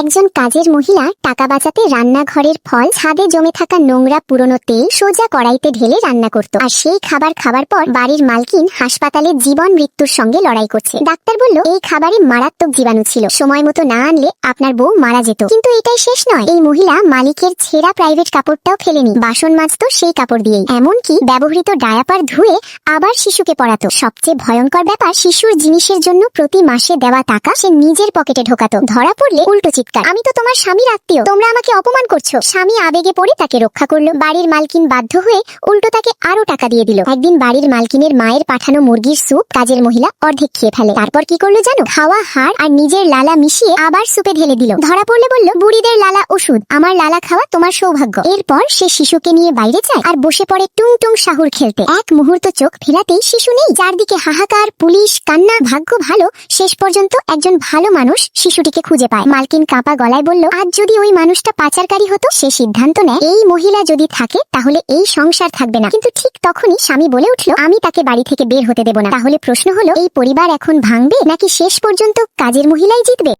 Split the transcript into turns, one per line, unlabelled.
একজন কাজের মহিলা টাকা বাঁচাতে রান্নাঘরের ফল ছাদে জমে থাকা নোংরা পুরনো তেল সোজা কড়াইতে ঢেলে রান্না করত। আর সেই খাবার খাবার পর বাড়ির মালকিন হাসপাতালে জীবন মৃত্যুর সঙ্গে লড়াই করছে। ডাক্তার বলল এই খাবারে মারাত্মক জীবাণু ছিল, সময় মতো না আনলে আপনার বউ মারা যেত। কিন্তু এটাই শেষ নয়, এই মহিলা মালিকের ছেঁড়া প্রাইভেট কাপড়টাও ফেলেনি, বাসন মাজতো সেই কাপড় দিয়েই, এমনকি ব্যবহৃত ডায়াপার ধুয়ে আবার শিশুকে পড়াতো। সবচেয়ে ভয়ঙ্কর ব্যাপার, শিশুর জিনিসের জন্য প্রতি মাসে দেওয়া টাকা সে নিজের পকেটে ঢোকাতো। ধরা পড়লে উল্টো চিৎকার, আমি তো তোমার স্বামীর আত্মীয়, তোমরা আমাকে অপমান করছো। স্বামী আবেগে পড়ে তাকে রক্ষা করলো। বাড়ির মালকিন বাধ্য হয়ে উল্টো তাকে আরো টাকা দিয়ে দিল। একদিন বাড়ির মালকিনের মায়ের পাঠানো মুরগির স্যুপ কাজের মহিলা অর্ধেক খেয়ে ফেলে। তারপর কি করলো জানো? খাওয়া হাড় আর নিজের লালা মিশিয়ে আবার স্যুপে ঢেলে দিল। ধরা পড়লে বলল, বুড়িদের লালা ওষুধ, আমার লালা খাওয়া তোমার সৌভাগ্য। এরপর সে শিশুকে নিয়ে বাইরে যায় আর বসে পড়ে টুং টুং শাহুর খেলতে। এক মুহূর্ত চোখ ফেরাতেই শিশু নেই, চারদিকে হাহাকার, পুলিশ, কান্না। ভাগ্য ভালো, শেষ পর্যন্ত একজন ভালো মানুষ শিশুটিকে খুঁজে পায়। মালকিন কাঁপা গলায় বলল, আজ যদি ওই মানুষটা পাচারকারী হতো। সে সিদ্ধান্ত নেয় এই মহিলা যদি থাকে তাহলে এই সংসার থাকবে না। কিন্তু ঠিক তখনই স্বামী বলে উঠল, আমি তাকে বাড়ি থেকে বের হতে দেব না। তাহলে প্রশ্ন হলো, এই পরিবার এখন ভাঙবে নাকি শেষ পর্যন্ত কাজের মহিলাই জিতবে?